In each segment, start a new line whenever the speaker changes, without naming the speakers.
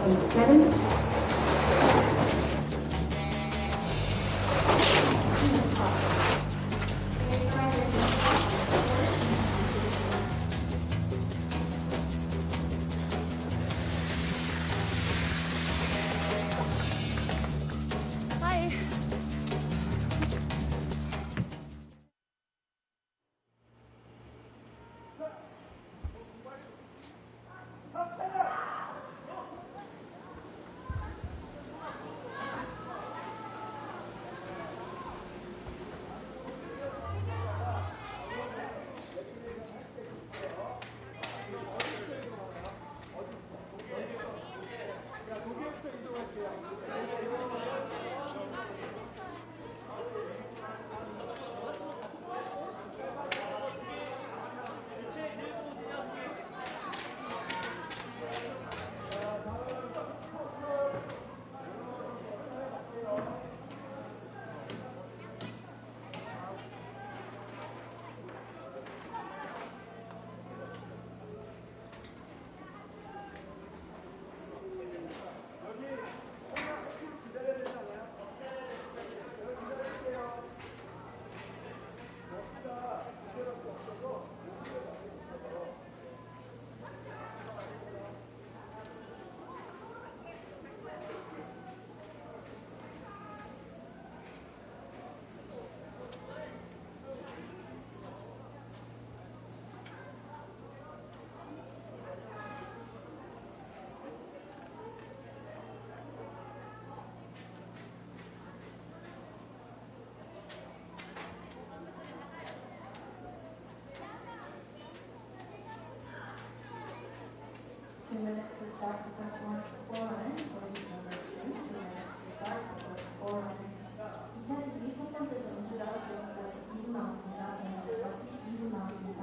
7.
Two minutes to start the first one, 4running, position number 2. 2 minutes to start the first 4running. 2차식이 첫 번째 점수자가 지금까지 2분 남았습니다. 지금까지 2분 남았습니다.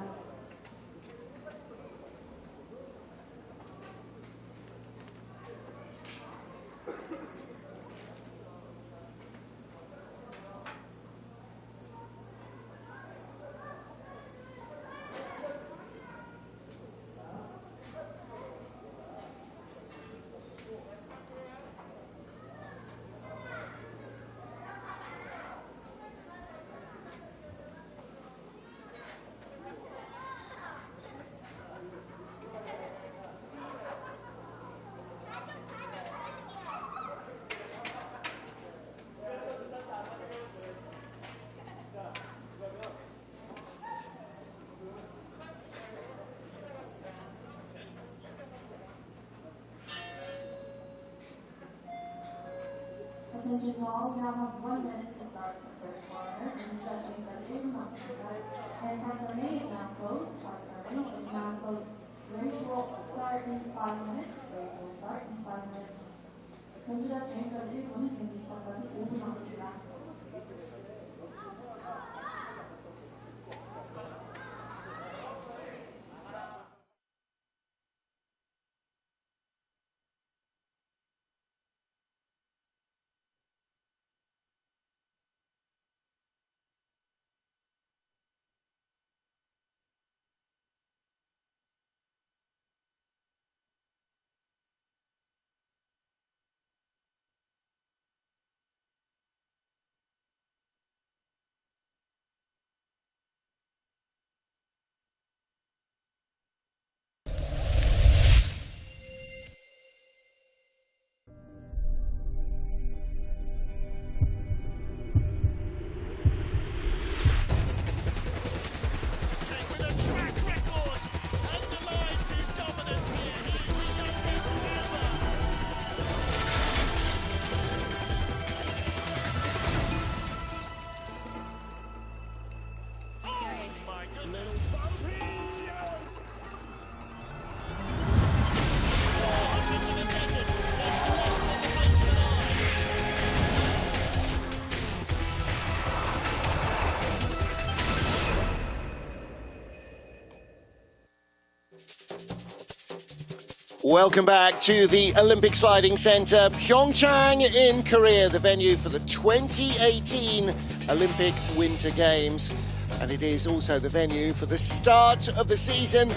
Attention all, you have 1 minute to start the first corner, and judging that 1분 남았습니다. And park running is now closed. Park running is now closed. Race will start in 5 minutes. Race will start in 5 minutes. 경주자 주행까지 1분, 경기 시작까지 5분 남았습니다.
Welcome back to the Olympic Sliding Centre, PyeongChang in Korea, the venue for the 2018 Olympic Winter Games. And it is also the venue for the start of the season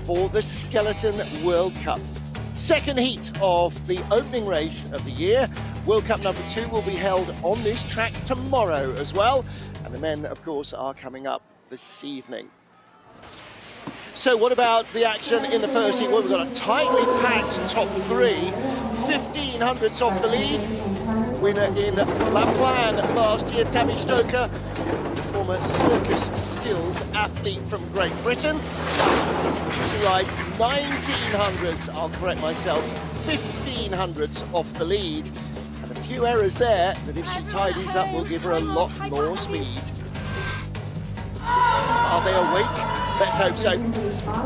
for the Skeleton World Cup. Second heat of the opening race of the year. World Cup number 2 will be held on this track tomorrow as well. And the men, of course, are coming up this evening. So what about the action in the first heat? Well, we've got a tightly packed top 3. 1500s off the lead. Winner in La Plan last year, Tammy Stoker, former circus skills athlete from Great Britain. She rides 1900s, I'll correct myself, 1500s off the lead. And a few errors there that if she tidies up will give her a lot more speed. Are they awake? Let's hope so.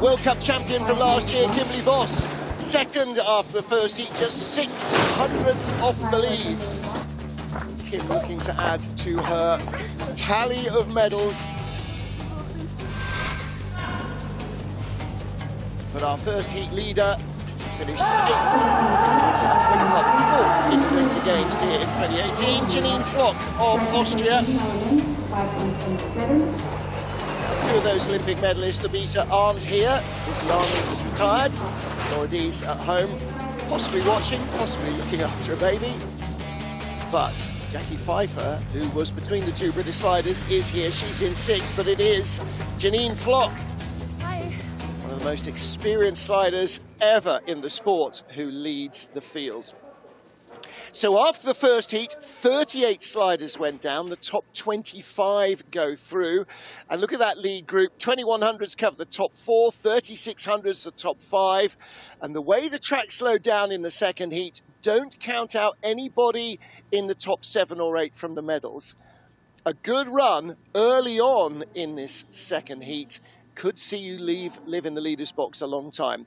World Cup champion from last year, Kimberly Voss. Second after the first heat, just 600ths off the lead. Kim looking to add to her tally of medals. But our first heat leader finished 8th in the Winter Games here in 2018. Janine Flock of Austria. 2 of those Olympic medalists, Labita, aren't here. Lizzie Arnold was retired. Laura Dees at home, possibly watching, possibly looking after a baby. But Jackie Pfeiffer, who was between the 2 British sliders, is here. She's in 6th, but it is Janine Flock.
Hi.
One of the most experienced sliders ever in the sport, who leads the field. So after the first heat, 38 sliders went down. The top 25 go through. And look at that lead group. 2100s cover the top 4, 3600s the top 5. And the way the track slowed down in the second heat, don't count out anybody in the top 7 or 8 from the medals. A good run early on in this second heat could see you live in the leaders box a long time.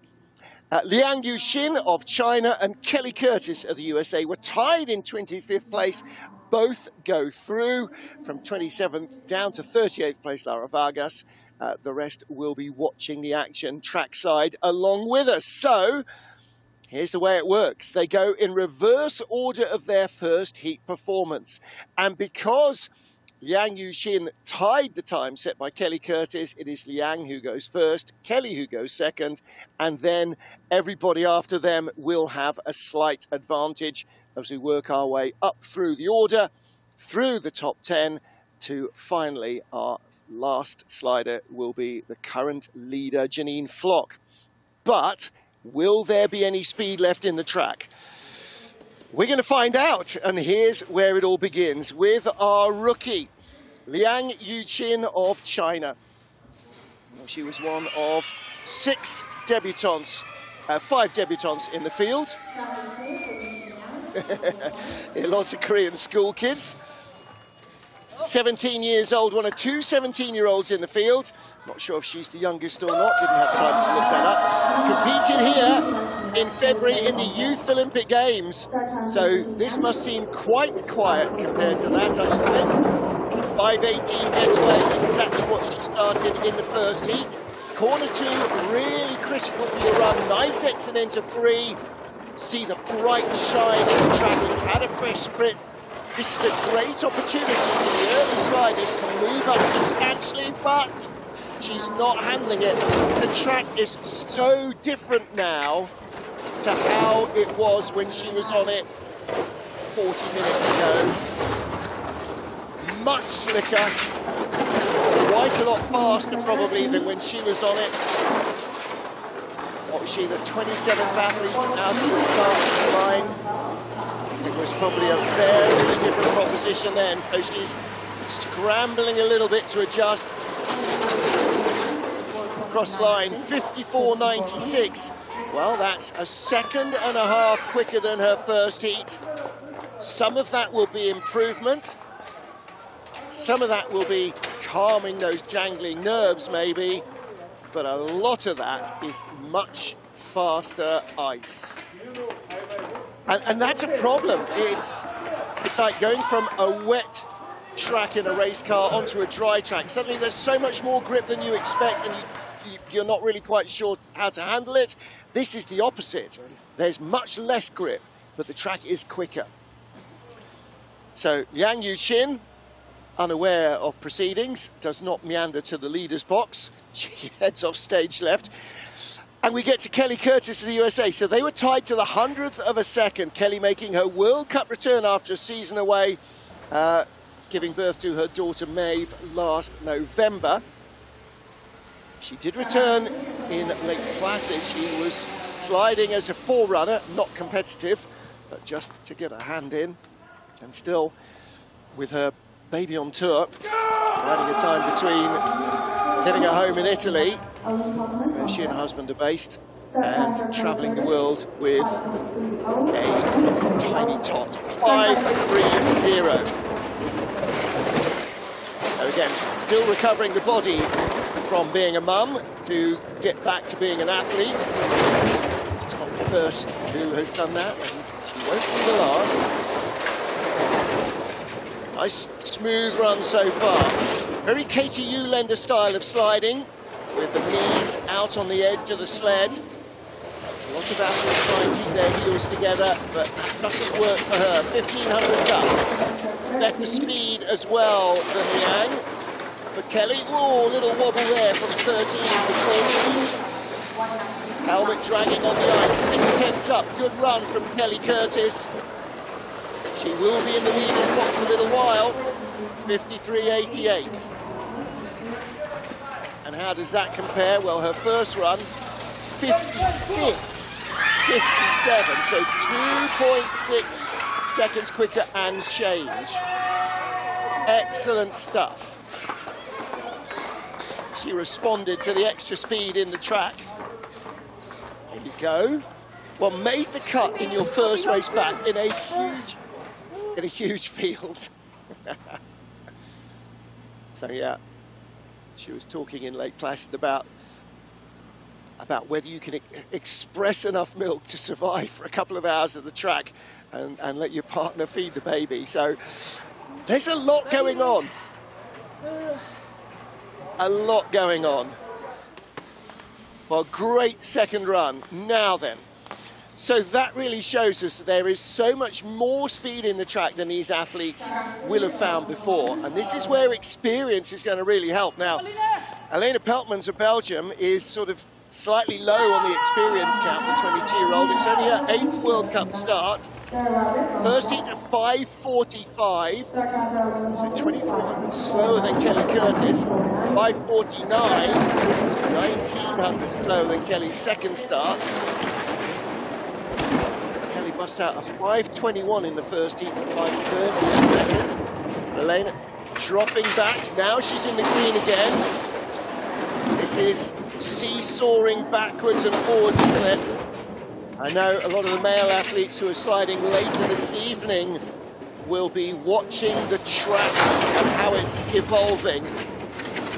Liang Yuxin of China and Kelly Curtis of the USA were tied in 25th place. Both go through from 27th down to 38th place, Lara Vargas. The rest will be watching the action trackside along with us. So here's the way it works. They go in reverse order of their first heat performance. And because Liang Yuxin tied the time set by Kelly Curtis, it is Liang who goes first, Kelly who goes second, and then everybody after them will have a slight advantage as we work our way up through the order, through the top 10, to finally our last slider will be the current leader, Janine Flock. But will there be any speed left in the track? We're going to find out, and here's where it all begins with our rookie, Liang Yuxin of China. She was one of 6 debutantes, 5 debutantes in the field. Lots of Korean school kids. 17 years old, one of 2 17-year-olds in the field. Not sure if she's the youngest or not, didn't have time to look that up. Competed here in February in the Youth Olympic Games. So this must seem quite quiet compared to that, I should think. 5:18 gets away, exactly what she started in the first heat. Corner 2, really critical for your run. Nice exit into 3. See the bright shine in the track. It's had a fresh spritz. This is a great opportunity for the early sliders to move up substantially, but she's not handling it. The track is so different now to how it was when she was on it 40 minutes ago. Much slicker, quite a lot faster probably than when she was on it. What was she, the 27th athlete out of the starting line? It was probably a very different proposition then, so she's scrambling a little bit to adjust. Cross line, 54.96. Well, that's a second and a half quicker than her first heat. Some of that will be improvement. Some of that will be calming those jangling nerves maybe, but a lot of that is much faster ice. And that's a problem. It's like going from a wet track in a race car onto a dry track. Suddenly there's so much more grip than you expect, and you're not really quite sure how to handle it. This is the opposite. There's much less grip, but the track is quicker. So Liang Yuxin, unaware of proceedings, does not meander to the leader's box. She heads off stage left. And we get to Kelly Curtis of the USA. So they were tied to the 100th of a second. Kelly making her World Cup return after a season away, giving birth to her daughter Maeve last November. She did return in Lake Placid. She was sliding as a forerunner, not competitive, but just to get a hand in. And still, with her baby on tour, finding a time between getting her home in Italy, where she and her husband are based, and travelling the world with a tiny tot, 5.30. So again, still recovering the body from being a mum to get back to being an athlete. She's not the first who has done that, and she won't be the last. Nice smooth run so far. Very Katie Ulender style of sliding, with the knees out on the edge of the sled. A lot of athletes try and keep their heels together, but that doesn't work for her. 1500 up. Better speed as well than Liang. For Kelly, whoa, little wobble there from 13 to 14. Helmet dragging on the ice, 6/10 up. Good run from Kelly Curtis. She will be in the leaders box a little while. 53.88. And how does that compare? Well, her first run, 56.57, so 2.6 seconds quicker and change. Excellent stuff. She responded to the extra speed in the track. There you go. Well, made the cut in your first race back in a huge field. So yeah, she was talking in Lake Placid about whether you can express enough milk to survive for a couple of hours at the track and let your partner feed the baby. So there's a lot going on. A lot going on. Well, great second run. Now then. So that really shows us that there is so much more speed in the track than these athletes will have found before. And this is where experience is going to really help. Now, Elena Peltmans of Belgium is sort of slightly low on the experience count for 22-year-old. It's only her 8th World Cup start. First heat at 5:45, so 2400 slower than Kelly Curtis. 5:49, 1900 slower than Kelly's second start. Kelly bust out a 5:21 in the first heat, 5:30 in the second. Elena dropping back, now she's in the green again. This is seesawing backwards and forwards, isn't it? I know a lot of the male athletes who are sliding later this evening will be watching the track and how it's evolving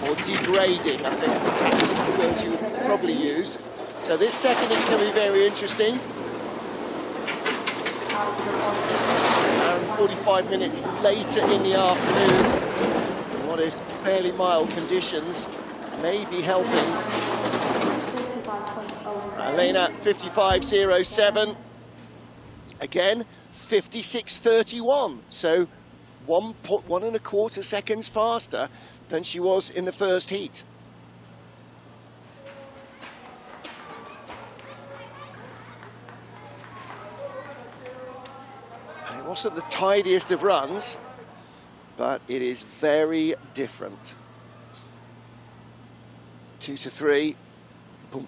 or degrading, I think perhaps is the word you would probably use. So this second is going to be very interesting. Around 45 minutes later in the afternoon, in what is fairly mild conditions, may be helping. Elena, 55.07. Again, 56.31. So 1.25 seconds faster than she was in the first heat. And it wasn't the tidiest of runs, but it is very different. 2 to 3, boom.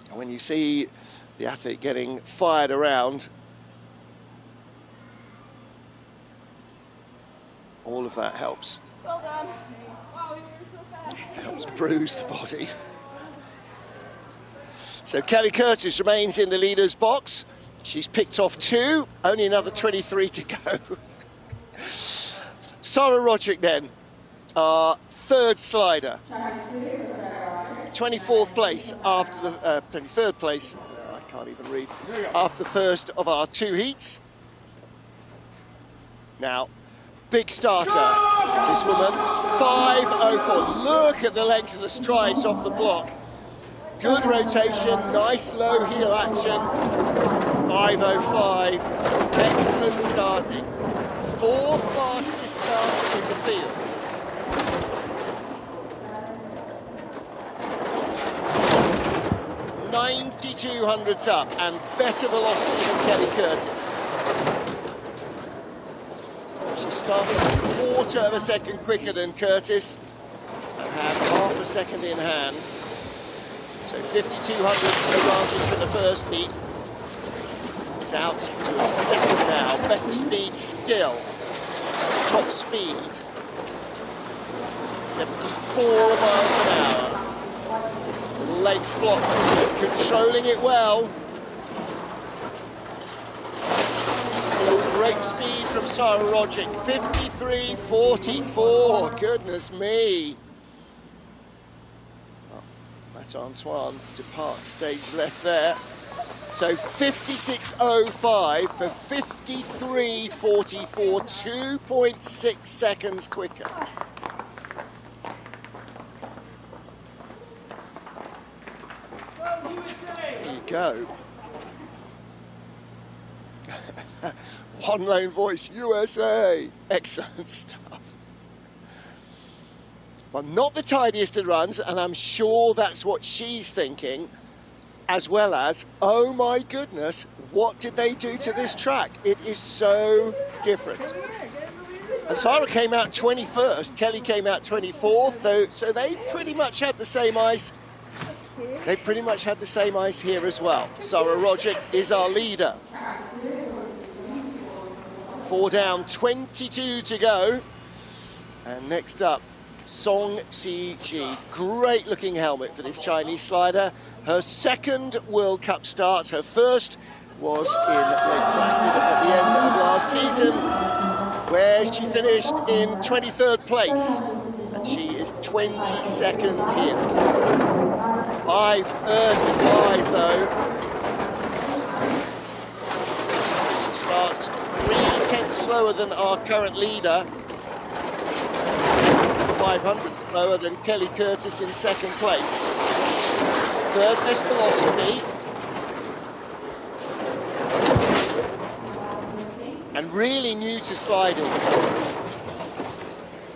And when you see the athlete getting fired around, all of that helps.
Well done. Wow, you were so fast.
It helps bruise the body. So Kelly Curtis remains in the leader's box. She's picked off 2, only another 23 to go. Sarah Roderick then, our third slider. 24th place after the 23rd place, I can't even read, after the first of our 2 heats. Now, big starter, this woman, 5:04. Look at the length of the strides off the block. Good rotation, nice low heel action. 5:05, excellent starting. 4th fastest starter in the field. 5200s up and better velocity than Kelly Curtis. She started a quarter of a second quicker than Curtis and had half a second in hand. So 5200s advantage for the first heat. It's out to a second now. Better speed still. Top speed. 74 miles an hour. Late flop, she's controlling it well. Still great speed from Sarah Roderick. 53.44, goodness me. Oh, that's Antoine departs stage left there. So 56.05 for 53.44, 2.6 seconds quicker. There you go. One lone voice, USA. Excellent stuff. Well, not the tidiest of runs, and I'm sure that's what she's thinking, as well as, oh my goodness, what did they do to this track? It is so different. And Sarah came out 21st, Kelly came out 24th, so they pretty much had the same ice. They pretty much had the same ice here as well. Sarah Roderick is our leader. 4 down, 22 to go. And next up, Song Si-ji. Great looking helmet for this Chinese slider. Her second World Cup start. Her first was in Lake Placid at the end of last season, where she finished in 23rd place. And she is 22nd here. 5:35 though. She starts 3/10 slower than our current leader. 500 slower than Kelly Curtis in second place. Third best velocity. And really new to sliding,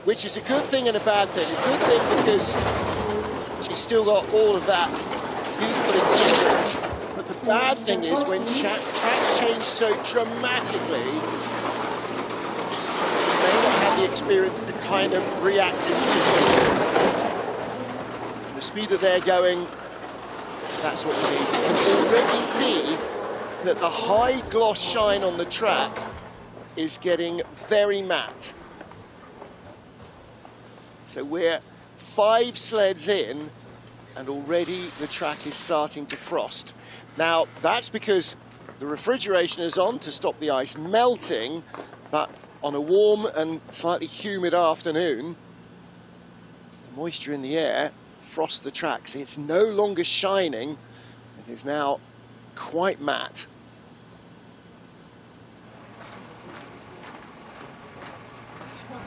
which is a good thing and a bad thing. A good thing because she's still got all of that youthful experience. But the bad thing is when tracks change so dramatically, she may not have the experience to kind of react to it. The speed that they're going, that's what you need. You can already see that the high gloss shine on the track is getting very matte. So we're 5 sleds in, and already the track is starting to frost. Now, that's because the refrigeration is on to stop the ice melting, but on a warm and slightly humid afternoon, the moisture in the air frosts the track. So it's no longer shining, it is now quite matte.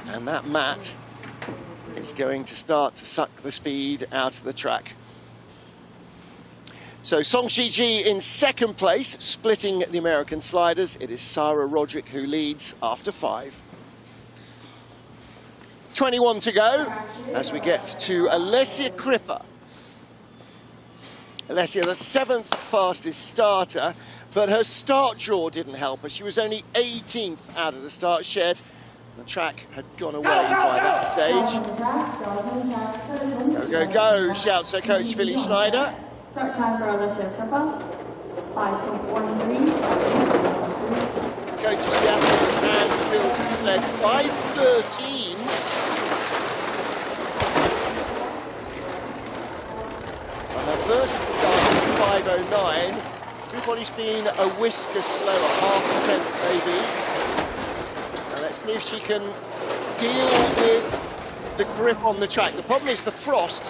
And that matte is going to start to suck the speed out of the track. So Song Si-ji in second place, splitting the American sliders. It is Sarah Roderick who leads after 5. 21 to go as we get to Alessia Cripper. Alessia, the 7th fastest starter, but her start draw didn't help her. She was only 18th out of the start shed. The track had gone away by that stage. Go, go, go, shouts her coach, Philly Schneider.
Start time for Alessia Cripper, 5.13.
Coaches Japanese and builds the sled, 5.13. On her first start, 5.09. Everybody's been a whisker slower, half a tenth maybe. Let's see if she can deal with the grip on the track. The problem is the frost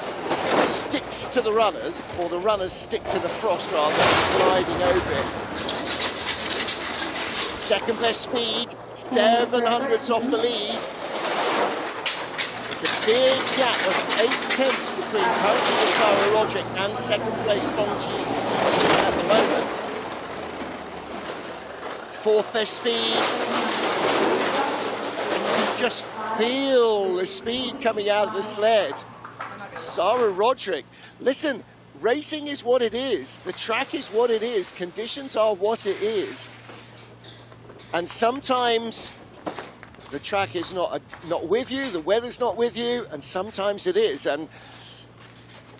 sticks to the runners, or the runners stick to the frost rather than sliding over it. Second best speed, 700ths off the lead. It's a big gap of 8/10 between currently Sarah Roderick and second place Song Si-ji at the moment. Fourth best speed. Just feel the speed coming out of the sled. Sarah Roderick, listen, racing is what it is. The track is what it is. Conditions are what it is. And sometimes the track is not with you, the weather's not with you, and sometimes it is. And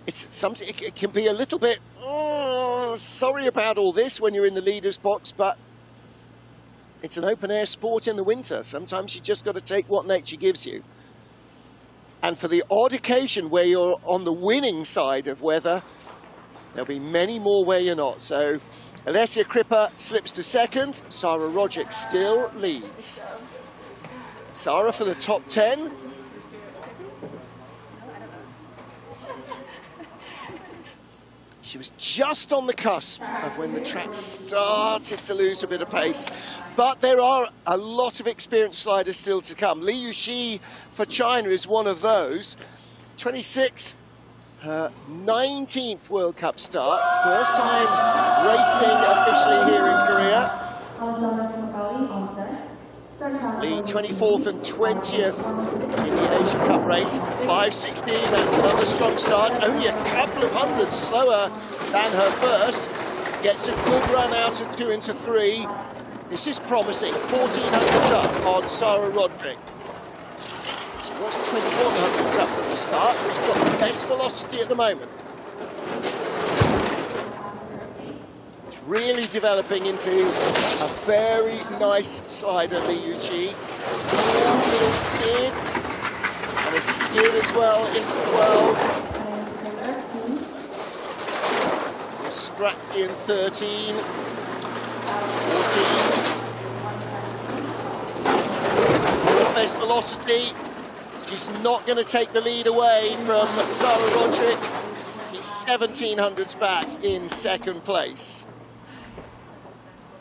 it can be a little bit, oh, sorry about all this when you're in the leader's box, but it's an open air sport in the winter. Sometimes you just got to take what nature gives you. And for the odd occasion where you're on the winning side of weather, there'll be many more where you're not. So Alessia Crippa slips to second. Sarah Roderick still leads. Sarah for the top 10. She was just on the cusp of when the track started to lose a bit of pace. But there are a lot of experienced sliders still to come. Li Yuxi for China is one of those. 26, her 19th World Cup start. First time racing officially here in Korea. Lee 24th and 20th in the Asian Cup race. 5:16, that's another strong start. Only a couple of hundreds slower than her first. Gets a good run out of 2 into 3. This is promising. 1400s up on Sarah Roderick. She was 2100s up at the start, but she's got the best velocity at the moment. Really developing into a very nice slider, Li Yuxi. Little skid, and a skid as well into 12. A scrap in 13. 14. Best velocity. She's not going to take the lead away from Sarah Roderick. She's 1700s back in second place.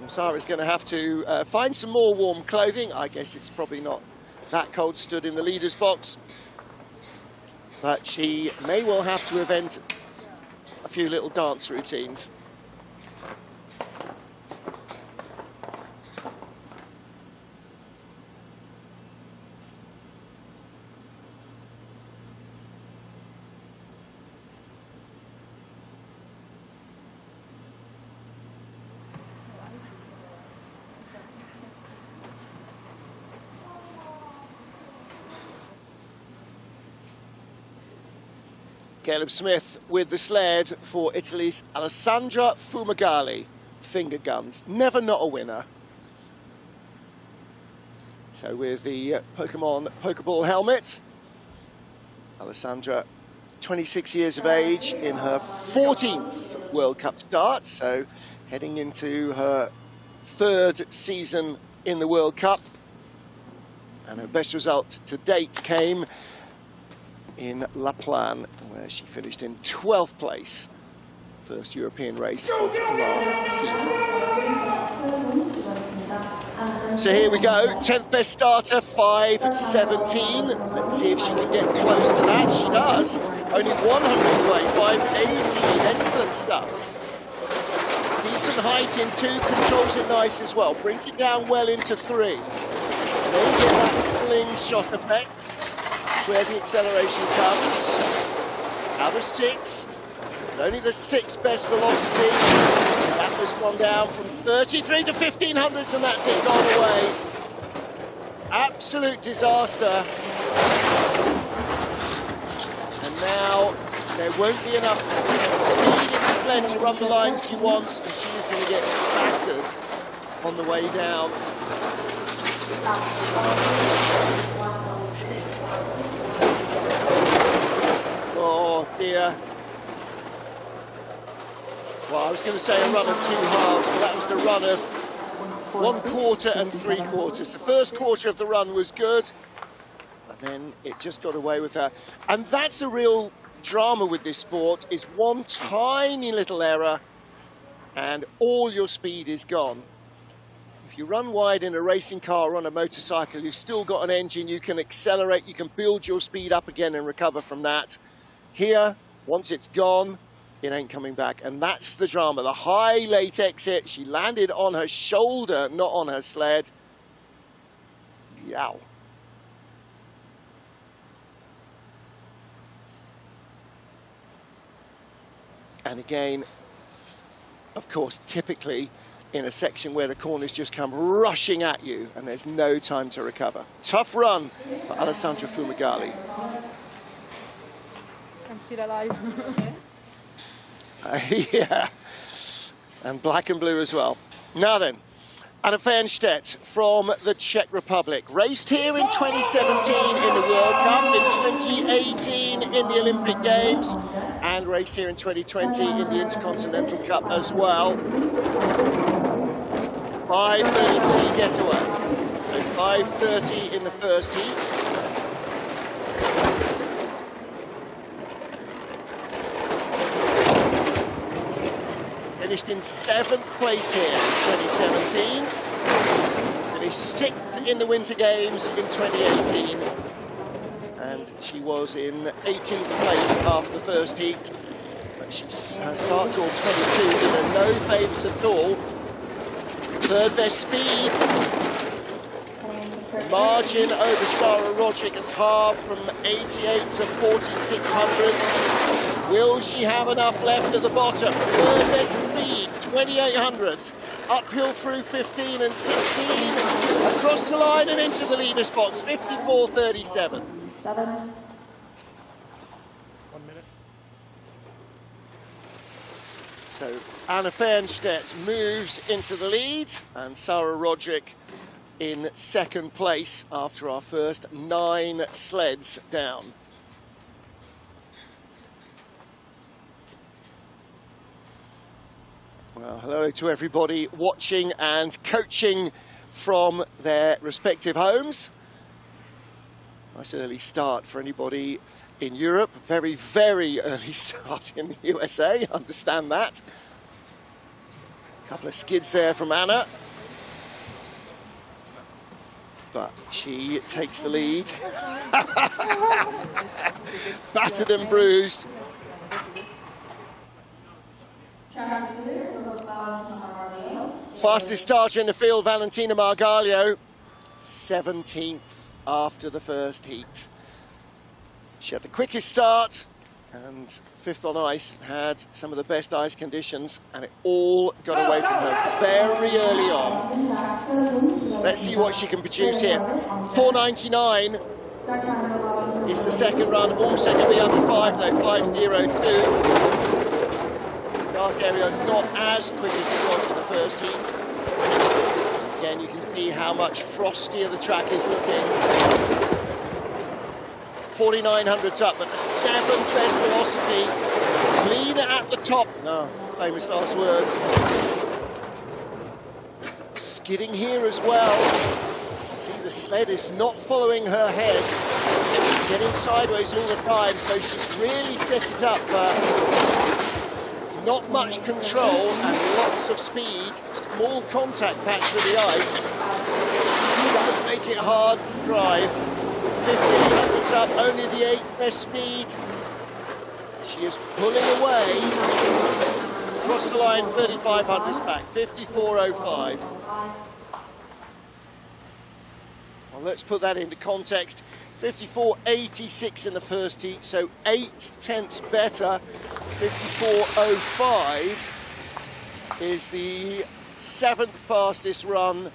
Sarah's going to have to find some more warm clothing. I guess it's probably not that cold stood in the leader's box. But she may well have to invent a few little dance routines. Caleb Smith with the sled for Italy's Alessandra Fumagalli. Finger guns, never not a winner. So with the Pokemon Pokeball helmet, Alessandra, 26 years of age in her 14th World Cup start, so heading into her 3rd season in the World Cup. And her best result to date came in La Plan, where she finished in 12th place. First European race of last season. So here we go, 10th best starter, 5:17. Let's see if she can get close to that. She does. Only 100 away, 5:18. Excellent stuff. Decent height in 2, controls it nice as well. Brings it down well into 3. Then you get that slingshot effect, where the acceleration comes. Out of 6, but only the 6th best velocity. That has gone down from 33 to 1500s, and that's it, gone away. Absolute disaster. And now there won't be enough speed in the sled to run the line she wants, and she is going to get battered on the way down. Oh dear. Well, I was going to say a run of 2 halves, but that was the run of 1/4 and 3/4. The first quarter of the run was good, and then it just got away with her. And that's a real drama with this sport, is one tiny little error and all your speed is gone. If you run wide in a racing car or on a motorcycle, you've still got an engine, you can accelerate, you can build your speed up again and recover from that. Here, once it's gone, it ain't coming back. And that's the drama. The high late exit, she landed on her shoulder, not on her sled. Yow. And again, of course, typically in a section where the corners just come rushing at you and there's no time to recover. Tough run for Alessandra Fumagalli.
I'm still alive.
Yeah, and black and blue as well. Now then, Anna Fernstedt from the Czech Republic. Raced here in 2017 in the World Cup, in 2018 in the Olympic Games, and raced here in 2020 in the Intercontinental Cup as well. 5:33 getaway. So 5:30 in the first heat. Finished in 7th place here in 2017. Finished 6th in the Winter Games in 2018. And she was in 18th place after the first heat. But she started on 22, did her no favours at all. Third best speed. Margin over Sarah Roderick has halved from 88 to 46 hundredths. Will she have enough left at the bottom? Third best speed, 28 hundredths. Uphill through 15 and 16. Across the line and into the leaders box, 54.37.
1
minute.
So Anna Fernstedt moves into the lead, and Sarah Roderick in 2nd place after our first 9 sleds down. Well, hello to everybody watching and coaching from their respective homes. Nice early start for anybody in Europe. Very, very early start in the USA, understand that. Couple of skids there from Anna. But she takes the lead. Battered and bruised. Fastest starter in the field, Valentina Margalio. 17th after the first heat. She had the quickest start and 5th on ice, had some of the best ice conditions, and it all got away from her very early on. Let's see what she can produce here. 4.99 is the second run, also going to be under 5 though, 5.02. Last area not as quick as it was in the first heat. Again, you can see how much frostier the track is looking. 4,900's up, but the 7th best velocity. Cleaner at the top. No, famous last words. Skidding here as well. See, the sled is not following her head. Getting sideways all the time, so she's really set it up for not much control and lots of speed. Small contact patch with the ice. Does make it hard to drive. 1,500's up, only the 8th best speed. She is pulling away. Across the line, 3,500's back, 54.05. Well, let's put that into context. 54.86 in the first heat, so 8/10ths better. 54.05 is the 7th fastest run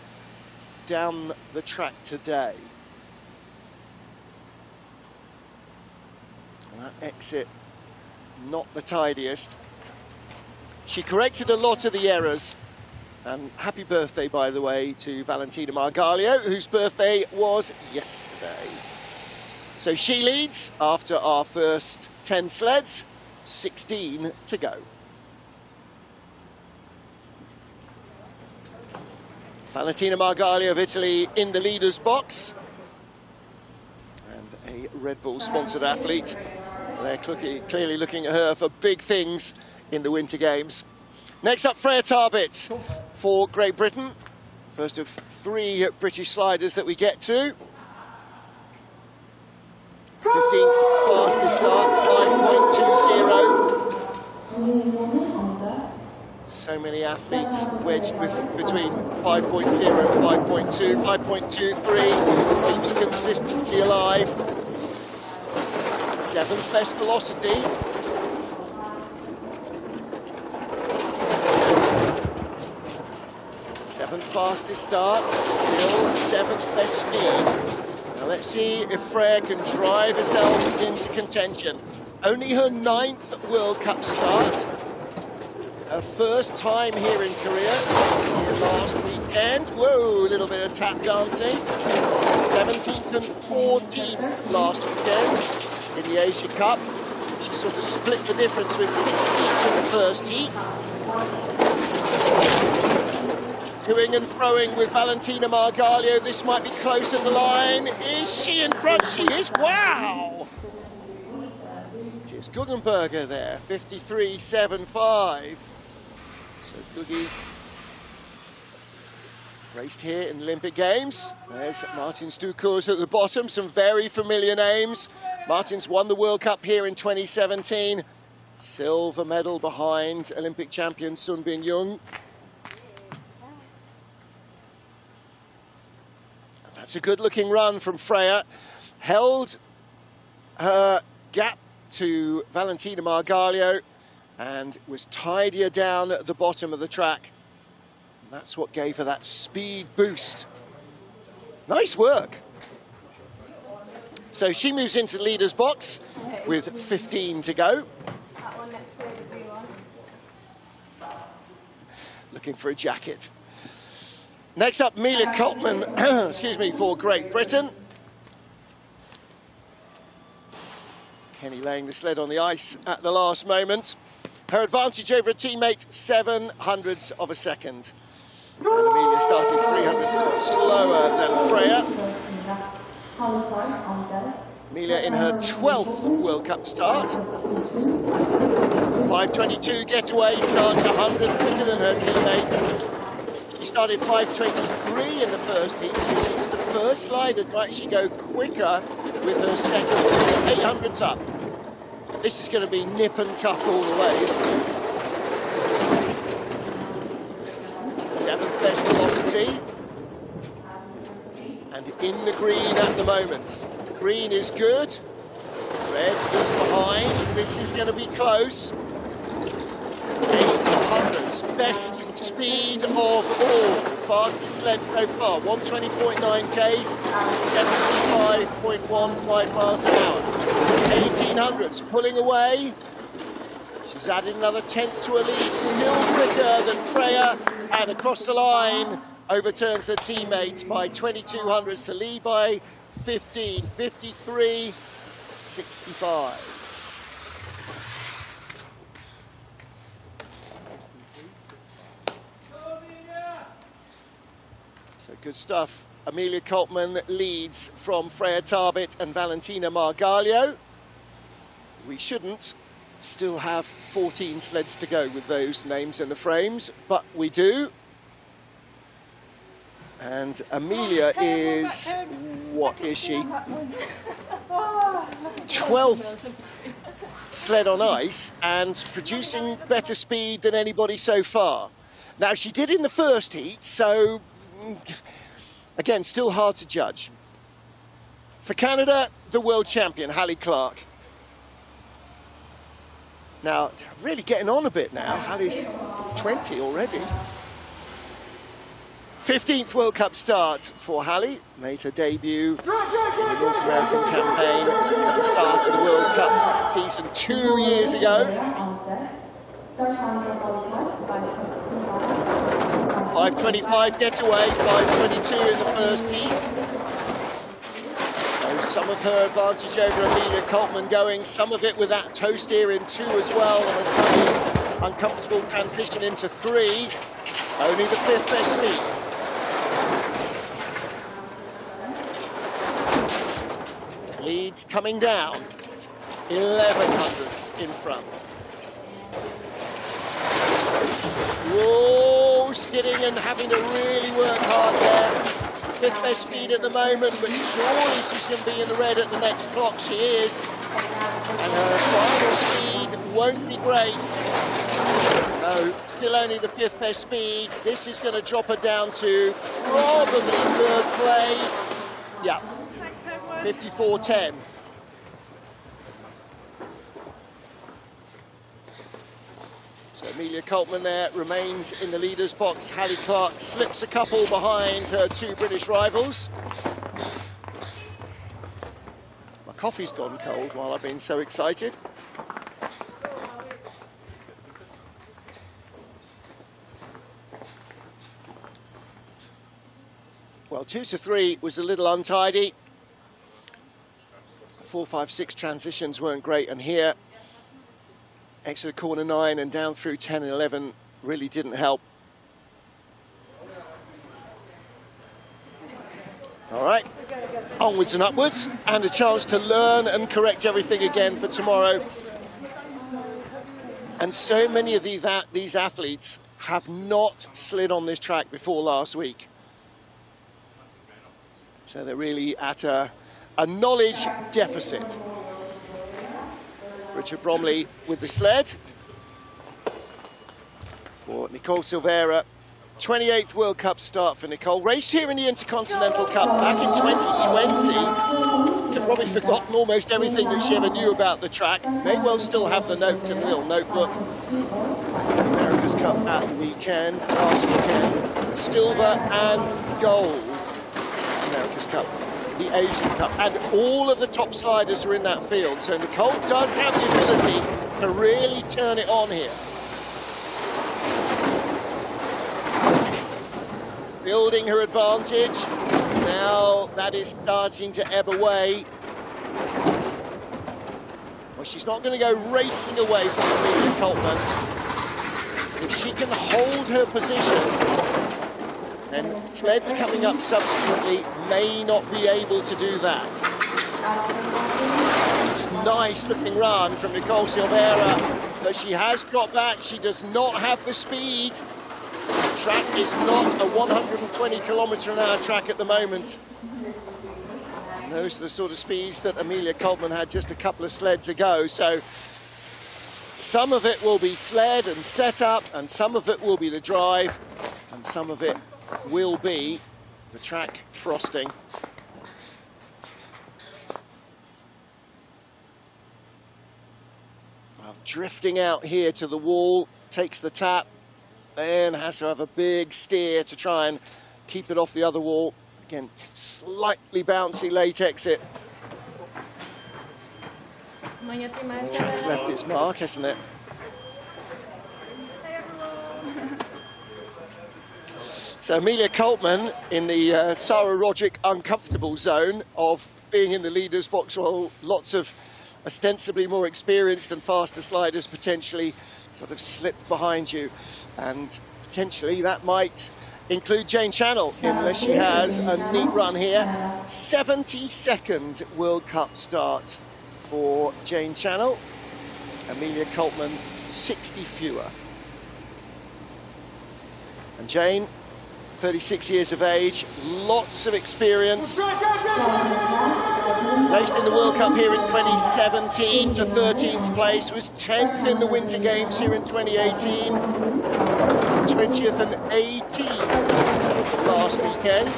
down the track today. And that exit, not the tidiest. She corrected a lot of the errors. And happy birthday, by the way, to Valentina Margalio, whose birthday was yesterday. So she leads after our first 10 sleds, 16 to go. Valentina Margalio of Italy in the leaders box. And a Red Bull sponsored athlete. They're clearly looking at her for big things in the Winter Games. Next up, Freya Tarbit for Great Britain. First of 3 British sliders that we get to. 15th fastest start, 5.20. So many athletes wedged between 5.0 and 5.2, 5.23, keeps consistency alive. 7th best velocity. 7th fastest start, still 7th best speed. Now let's see if Freya can drive herself into contention. Only her 9th World Cup start. Her first time here in Korea, here last weekend. Whoa, a little bit of tap dancing. 17th and 14th last weekend in the Asia Cup. She sort of split the difference with 16th in the first heat. Toing and throwing with Valentina Margalio. This might be close at the line. Is she in front? She is. Wow! It's Guggenberger there, 53.75. So Gugi raced here in the Olympic Games. There's Martin Stukurs at the bottom, some very familiar names. Martin's won the World Cup here in 2017. Silver medal behind Olympic champion Sun Bin-young. That's a good-looking run from Freya. Held her gap to Valentina Margalio and was tidier down at the bottom of the track. That's what gave her that speed boost. Nice work. So she moves into the leader's box with 15 to go.
That one next to the blue one.
Looking for a jacket. Next up, Amelia Coltman, excuse me, for Great Britain. Kenny laying the sled on the ice at the last moment. Her advantage over a teammate, 0.07 of a second. And Amelia started 300 slower than Freya. Amelia in her 12th World Cup start. 5:22 getaway, starts 100 quicker than her teammate. She started 5:23 in the first heat, so she's the first slider to actually go quicker with her second 800s up. This is going to be nip and tuck all the way, isn't it? 7th best velocity. And in the green at the moment. Green is good. Red is behind. This is going to be close. 800s, best speed of all. Fastest sled so far. 120.9 Ks, 75.15 miles an hour. 1800s, pulling away. She's added another 10th to her lead. Still quicker than Freya. And across the line, overturns her teammates by 2200s to lead by 15, 53.65. So good stuff. Amelia Coltman leads from Freya Tarbit and Valentina Margalio. We shouldn't still have 14 sleds to go with those names in the frames, but we do. And Amelia is, what is she? 12th sled on ice and producing better speed than anybody so far. Now, she did in the first heat, so again, still hard to judge. For Canada, the world champion, Hallie Clark. Now, really getting on a bit now. Hallie's 20 already. 15th World Cup start for Hallie. Made her debut in the North American campaign at the start of the World Cup season 2 years ago. 5:25 getaway, 5:22 in the first heat. So some of her advantage over Amelia Coltman going, some of it with that toe steer in 2 as well, and a slightly uncomfortable transition into 3. Only the 5th best speed. Leads coming down, 1100s in front. Whoa, skidding and having to really work hard there. 5th best speed at the moment, but surely she's going to be in the red at the next clock. She is. And her final speed won't be great. No, still only the 5th best speed. This is going to drop her down to probably 3rd place. Yeah. 54.10. So Amelia Coltman there remains in the leaders box. Hallie Clark slips a couple behind her two British rivals. My coffee's gone cold while I've been so excited. Well, 2 to 3 was a little untidy. 4, 5, 6 transitions weren't great, and here exit corner 9 and down through 10 and 11 really didn't help. All right, onwards and upwards, and a chance to learn and correct everything again for tomorrow. And so many of these athletes have not slid on this track before last week. So they're really at a knowledge deficit. Richard Bromley with the sled. For Nicole Silveira, 28th World Cup start for Nicole. Raced here in the Intercontinental Cup back in 2020. You've probably forgotten almost everything that she ever knew about the track. May well still have the notes in the little notebook. America's Cup at the weekend, last weekend. Silver and gold. America's Cup, the Asian Cup, and all of the top sliders are in that field. So Nicole does have the ability to really turn it on here. Building her advantage. Now that is starting to ebb away. Well, she's not going to go racing away from Amelia Coltman. If she can hold her position, then sleds coming up subsequently may not be able to do that. It's a nice looking run from Nicole Silveira, but she has got back. She does not have the speed. The track is not a 120 km/h track at the moment. And those are the sort of speeds that Amelia Coltman had just a couple of sleds ago. So some of it will be sled and setup, and some of it will be the drive, and some of it will be the track frosting. Well, drifting out here to the wall, takes the tap, then has to have a big steer to try and keep it off the other wall. Again, slightly bouncy late exit. The track's left its mark, hasn't it? So Amelia Coltman in the Sarah Roderick uncomfortable zone of being in the leaders box, while lots of ostensibly more experienced and faster sliders potentially sort of slipped behind you. And potentially that might include Jane Channel, unless she has a neat run here. 72nd World Cup start for Jane Channel. Amelia Coltman, 60 fewer. And Jane, 36 years of age, lots of experience. Placed in the World Cup here in 2017 to 13th place, was 10th in the Winter Games here in 2018, 20th and 18th last weekend.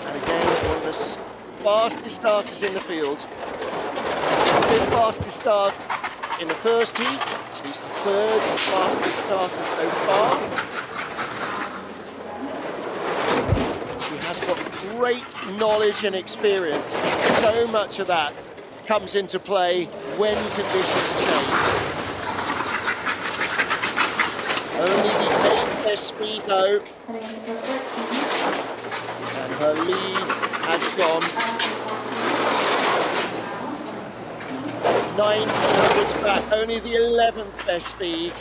And again, one of the fastest starters in the field. Fifth fastest start in the first heat. She's the third fastest starter so far. She has got great knowledge and experience. So much of that comes into play when conditions change. Only the 8th best speed though. And her lead has gone 1900 back, only the 11th best speed.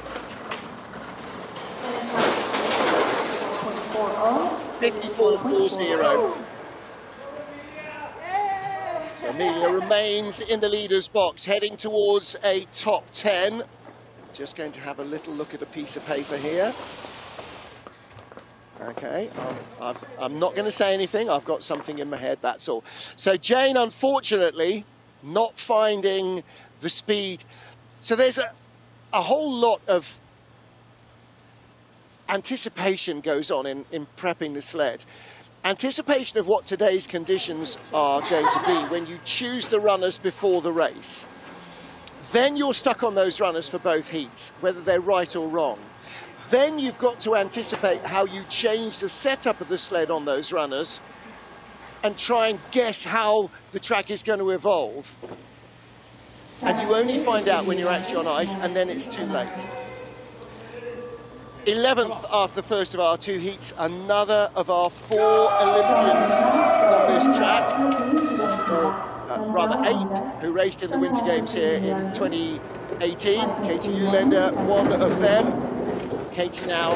54.40. So Amelia remains in the leaders box, heading towards a top 10. Just going to have a little look at a piece of paper here. Okay, I'm not going to say anything. I've got something in my head, that's all. So Jane, unfortunately, not finding the speed. So there's a whole lot of anticipation goes on in prepping the sled. Anticipation of what today's conditions are going to be when you choose the runners before the race. then you're stuck on those runners for both heats, whether they're right or wrong. Then you've got to anticipate how you change the setup of the sled on those runners and try and guess how the track is going to evolve. And you only find out when you're actually on ice, and then it's too late. 11th after the first of our 2 heats, another of our 4 Olympians on this track, or rather 8, who raced in the Winter Games here in 2018. Katie Ulender, one of them. Katie now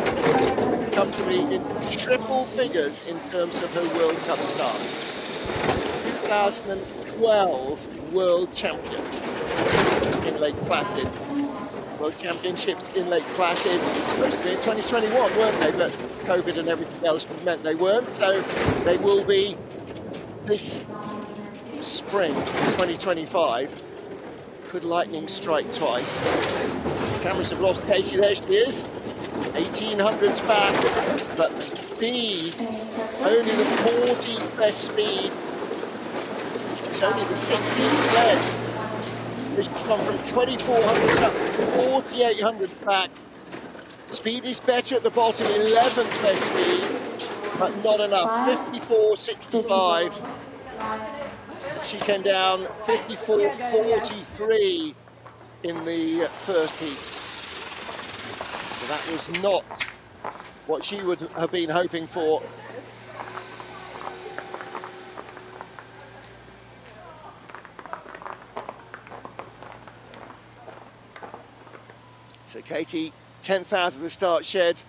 comfortably in triple figures in terms of her World Cup starts. 2012 World Champion in Lake Placid. World Championships in Lake Placid supposed to be in 2021, weren't they? But COVID and everything else meant they weren't. So they will be this spring, 2025. Could lightning strike twice? Cameras have lost Katie. There she is. 1800s back, but the speed, only the 14th best speed. It's only the 16th sled. It's gone from 2400s up to 4800 back. Speed is better at the bottom, 11th best speed, but not enough. 54.65. She came down 54.43 in the first heat. So that was not what she would have been hoping for. So Katie, 10th out of the start shed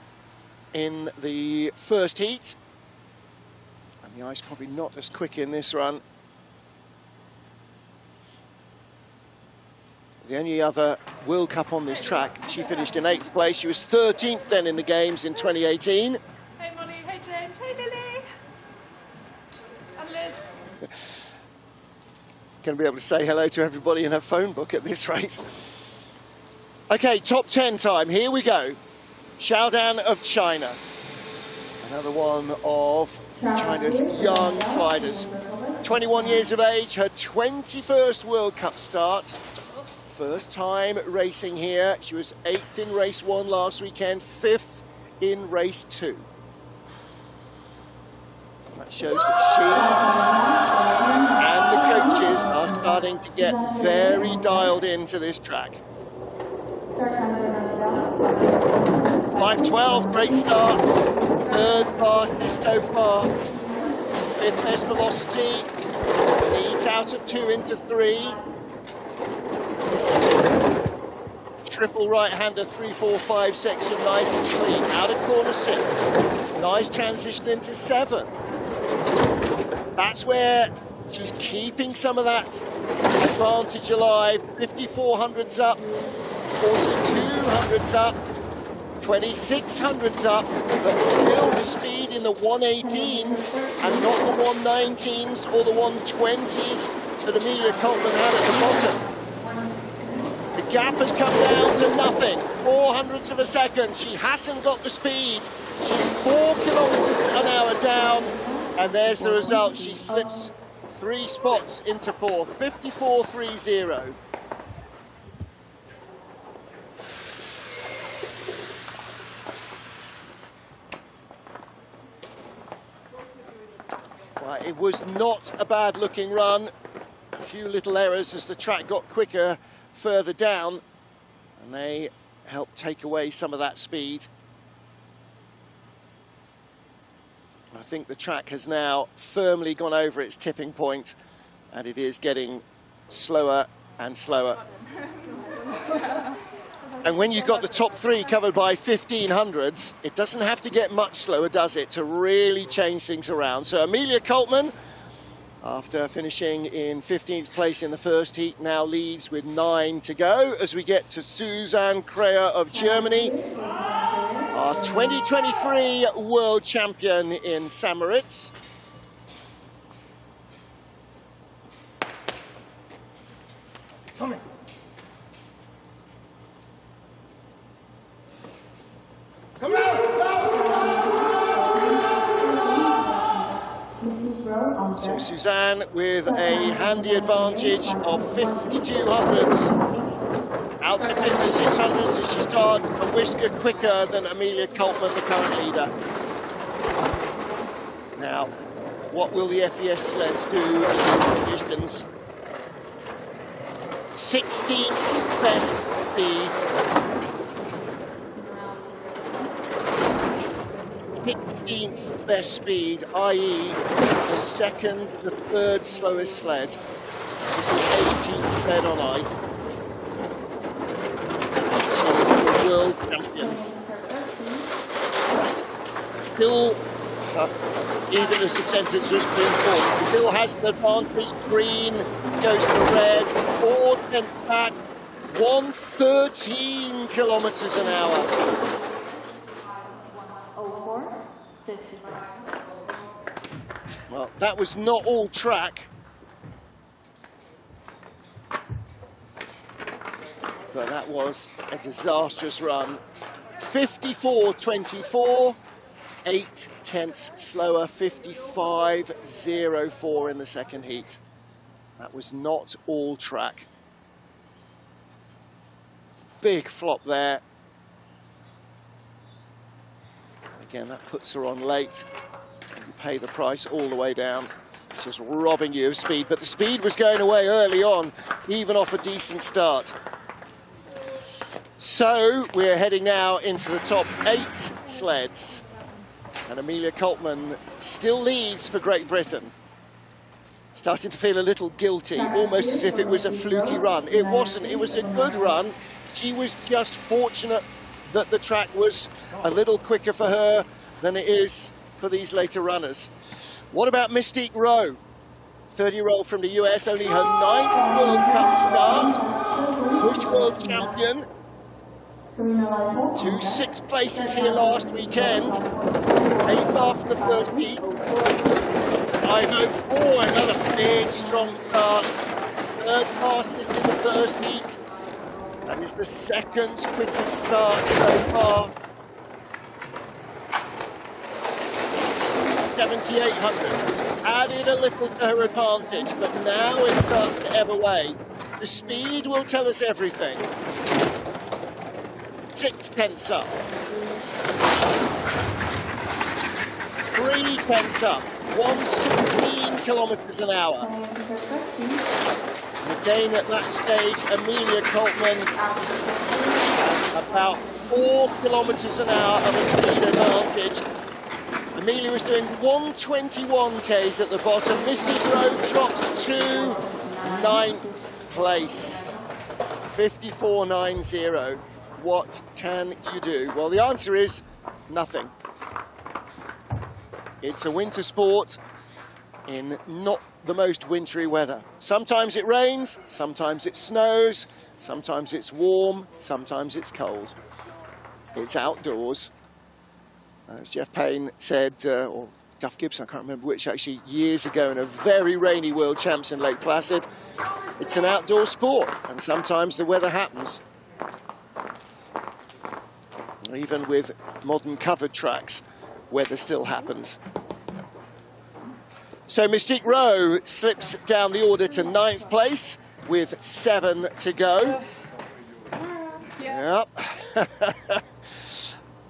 in the first heat. And the ice probably not as quick in this run. The only other World Cup on this track, she finished in 8th place. She was 13th then in the Games in 2018.
Hey Molly, hey James, hey Lily. And Liz.
Going to be able to say hello to everybody in her phone book at this rate. Okay, top 10 time, here we go. Xiaodan of China. Another one of China's young sliders. 21 years of age, her 21st World Cup start. First time racing here. She was 8th in race 1 last weekend, 5th in race 2. That shows that she and the coaches are starting to get very dialed into this track. 5:12, great start. 3rd fastest so far. 5th best velocity. Leads out of 2 into 3. Triple right-hander 3-4-5 section, nice and clean. Out of corner 6. Nice transition into 7. That's where she's keeping some of that advantage alive. 5400s up. 4200s up, 2600s up, but still the speed in the 118s and not the 119s or the 120s that Amelia Coltman had at the bottom. The gap has come down to nothing, 400ths of a second. She hasn't got the speed. She's 4 kilometers an hour down, and there's the result. She slips 3 spots into 4th, 54.30. It was not a bad looking run. A few little errors as the track got quicker further down, and they helped take away some of that speed. I think the track has now firmly gone over its tipping point, and it is getting slower and slower. And when you've got the top 3 covered by 1500s, it doesn't have to get much slower, does it, to really change things around. So Amelia Coltman, after finishing in 15th place in the first heat, now leads with 9 to go as we get to Susanne Kreher of Germany, our 2023 world champion in Samoritz. So Susanne with a handy advantage of 5200s. in the 600s as she starts a whisker quicker than Amelia Coltman, the current leader. Now, what will the FES sleds do in these conditions? 16th best speed. 16th best speed, i.e. the second, the third slowest sled. This is the 18th sled on ice. She is the world champion. Still, even as the sentence was being formed, still has an advantage. Green goes to red, 4/10 back, 113 kilometers an hour. Well, that was not all track. But that was a disastrous run. 54.24, 8/10 slower, 55.04 in the second heat. That was not all track. Big flop there. Again, that puts her on late. And you pay the price all the way down. It's just robbing you of speed. But the speed was going away early on, even off a decent start. So we're heading now into the top 8 sleds. And Amelia Coltman still leads for Great Britain. Starting to feel a little guilty, almost as if it was a fluky run. It wasn't, it was a good run. She was just fortunate that the track was a little quicker for her than it is for these later runners. What about Mystique Rowe? 30-year-old from the US, only her 9th World Cup start. Bush World Champion. 2 6th places here last weekend. 8th after the first heat. 5:04, another big, strong start. 3rd fastest in the first heat. That is the 2nd quickest start so far. 7,800. Added a little to her advantage, but now it starts to ebb away. The speed will tell us everything. 6/10 up. 3/10 up. 116 kilometers an hour. And again at that stage, Amelia Coltman about 4 kilometers an hour of a speed advantage. Amelia was doing 121 k's at the bottom. Mystique Rowe dropped to 9th place. 54.90. What can you do? Well, the answer is nothing. It's a winter sport in not the most wintry weather. Sometimes it rains, sometimes it snows, sometimes it's warm, sometimes it's cold. It's outdoors. As Jeff Payne said, or Duff Gibson, I can't remember which, actually, years ago in a very rainy World Champs in Lake Placid, it's an outdoor sport, and sometimes the weather happens. Even with modern covered tracks, weather still happens. So Mystique Rowe slips down the order to 9th place with 7 to go. Yep.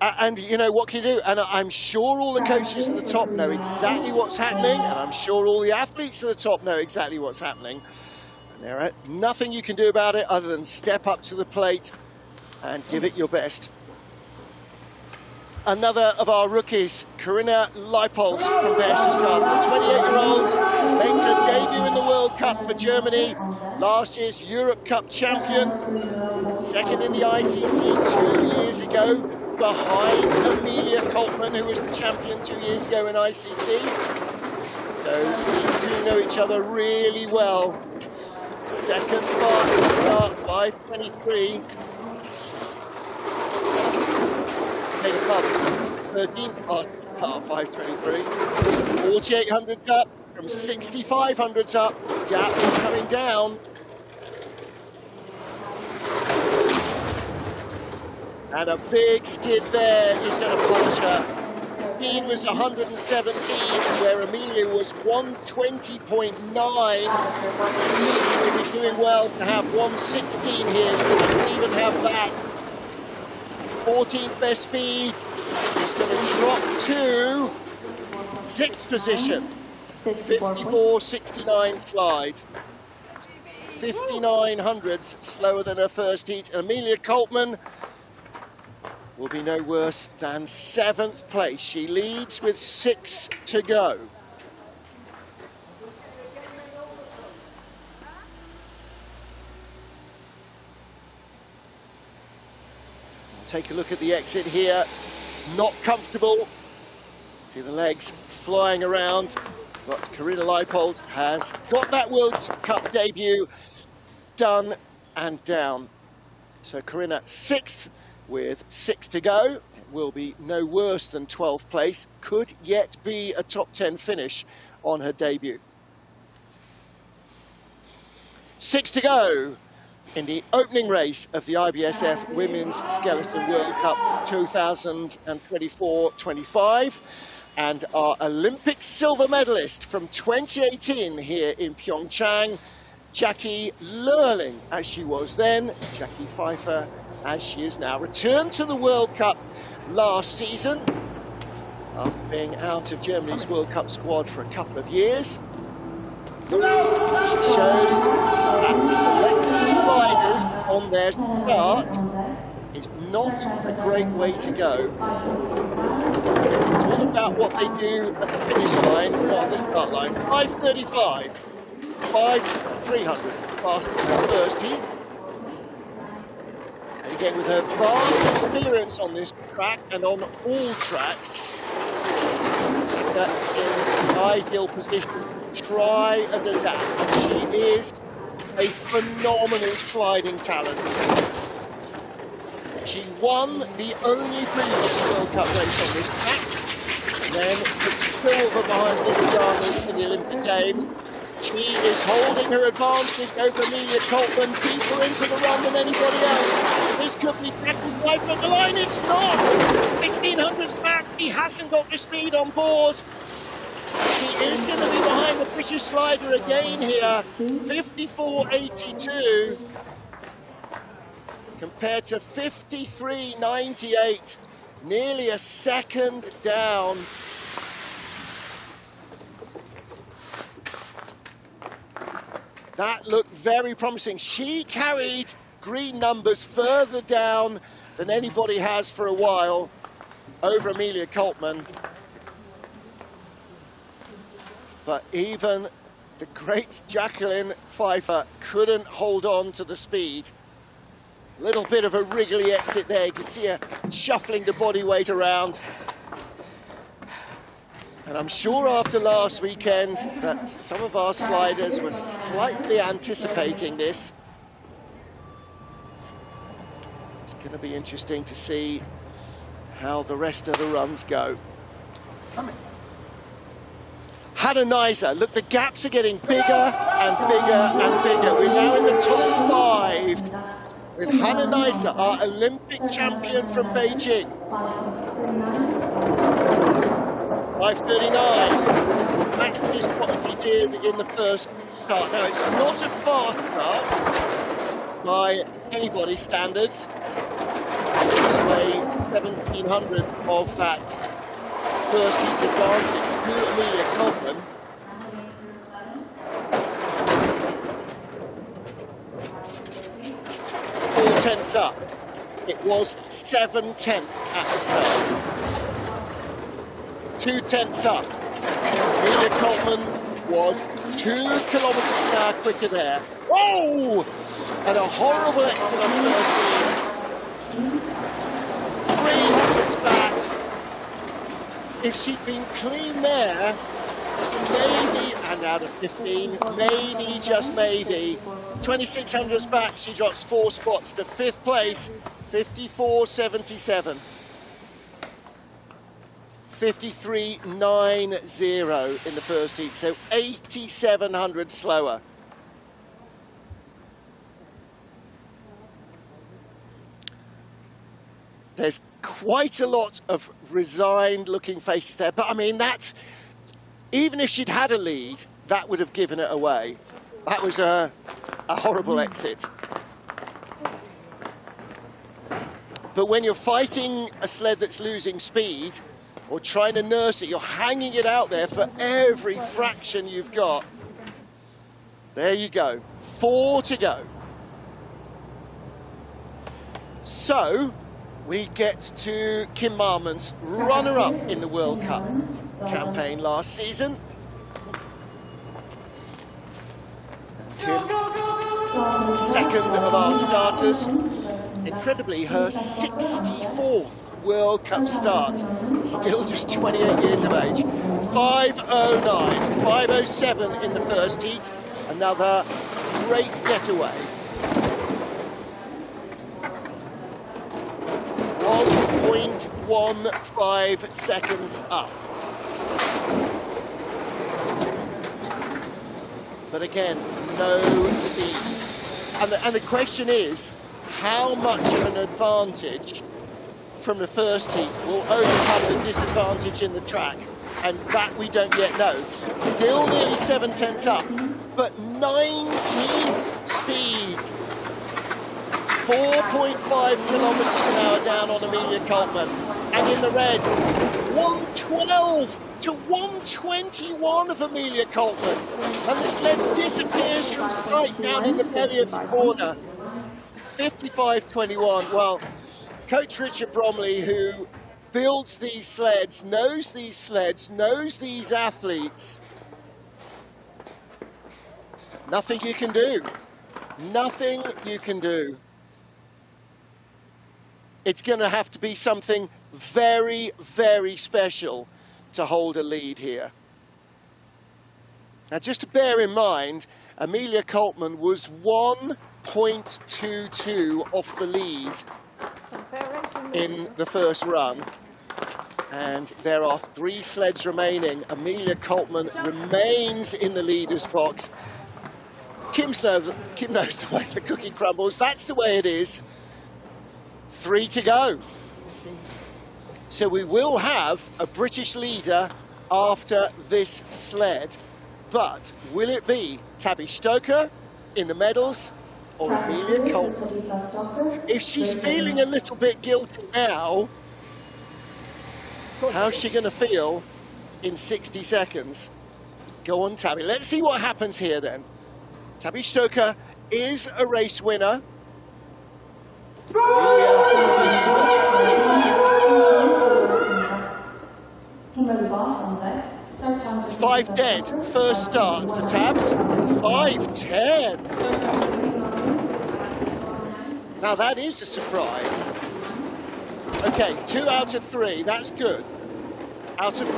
And you know, what can you do? And I'm sure all the coaches at the top know exactly what's happening, and I'm sure all the athletes at the top know exactly what's happening. And there is nothing you can do about it other than step up to the plate and give it your best. Another of our rookies, Corinna Leipold from Berchtesgaden, the 28-year-old, makes her debut in the World Cup for Germany. Last year's Europe Cup champion, second in the ICC 2 years ago, behind Amelia Coltman, who was the champion 2 years ago in ICC. So these two know each other really well. Second fastest start, 5:23. Made a club, 13th fastest start, 5:23. 4,800s up, from 6,500s up, gap is coming down. And a big skid there is going to punch her. speed was 117, where Amelia was 120.9. She will be doing well to have 116 here, so we doesn't even have that. 14th best speed is going to drop to 6th position. 54.69 slide. 59 hundredths slower than her first heat. Amelia Coltman will be no worse than 7th place. She leads with 6 to go. Take a look at the exit here. Not comfortable. See the legs flying around. But Karina Leipold has got that World Cup debut done and down. So Karina 6th with 6 to go. It will be no worse than 12th place. Could yet be a top 10 finish on her debut. 6 to go in the opening race of the IBSF Women's Skeleton World Cup 2024-25. And our Olympic silver medalist from 2018 here in PyeongChang, Jackie Lurling, as she was then, Jackie Pfeiffer, as she is now. Returned to the World Cup last season, after being out of Germany's World Cup squad for a couple of years. She shows that electric sliders on their start is not a great way to go. It's all about what they do at the finish line, not the start line. 5:35, 5:300, faster than the first heat. And again, with her vast experience on this track and on all tracks, that's in the ideal position to try and adapt. And she is a phenomenal sliding talent. She won the only previous World Cup race on this track, then took silver behind Lizzie Garland in the Olympic Games. She is holding her advantage over Amelia Coltman, deeper into the run than anybody else. This could be tackled right from the line. It's not. 1600's back. He hasn't got the speed on board. She is going to be behind the British slider again here. 54.82. Compared to 53.98, nearly a second down. That looked very promising. She carried green numbers further down than anybody has for a while over Amelia Coltman. But even the great Jacqueline Pfeiffer couldn't hold on to the speed. Little bit of a wriggly exit there. You can see her shuffling the body weight around. And I'm sure after last weekend that some of our sliders were slightly anticipating this. It's going to be interesting to see how the rest of the runs go. Hannah Nizer, look, the gaps are getting bigger and bigger and bigger. We're now in the top 5. With Hannah Nizer, our Olympic champion from Beijing. 5:39. That is what she did in the first start. Now, it's not a fast start by anybody's standards. It's away 1700 of that first heat advantage to Amelia Coltman. 4 tenths up. It was 7 tenths at the start. 2 tenths up. Amelia Coltman was 2 kilometres an hour quicker there. Oh! And a horrible exit on 13. 300s back. If she'd been clean there, maybe, and out of 15, maybe, just maybe, 2600s back, she drops 4 spots to 5th place, 54.77. 53.90 in the first heat, so 8,700 slower. There's quite a lot of resigned looking faces there, but I mean, that's, even if she'd had a lead, that would have given it away. That was a horrible exit. But when you're fighting a sled that's losing speed, or trying to nurse it, you're hanging it out there for every fraction you've got. There you go, 4 to go. So, we get to Kim Marmon's runner-up in the World Cup campaign last season. Kim, second of our starters. Incredibly, her 64th World Cup start, still just 28 years of age. 5:09, 5:07 in the first heat. Another great getaway. 1.15 seconds up. But again, no speed. And the question is, how much of an advantage from the first heat will overcome the disadvantage in the track? And that we don't yet know. Still nearly 7 tenths up, but 19th speed. 4.5 kilometers an hour down on Amelia Coltman. And in the red, 112 to 121 of Amelia Coltman. And the sled disappears from sight down in the belly of the corner. 55.21. Well, Coach Richard Bromley, who builds these sleds, knows these athletes. Nothing you can do. Nothing you can do. It's going to have to be something very, very special to hold a lead here. Now, just to bear in mind, Amelia Coltman was 1.22 off the lead in the first run. And there are 3 sleds remaining. Amelia Coltman remains in the leader's box. Kim knows the way the cookie crumbles. That's the way it is. 3 to go. So we will have a British leader after this sled. But will it be Tabby Stoker in the medals or Amelia Coltman? If she's feeling a little bit guilty now, how's she going to feel in 60 seconds? Go on, Tabby. Let's see what happens here then. Tabby Stoker is a race winner. 5 dead, first start for Tabs. 5:10. Now that is a surprise. Okay, 2 out of 3, that's good. Out of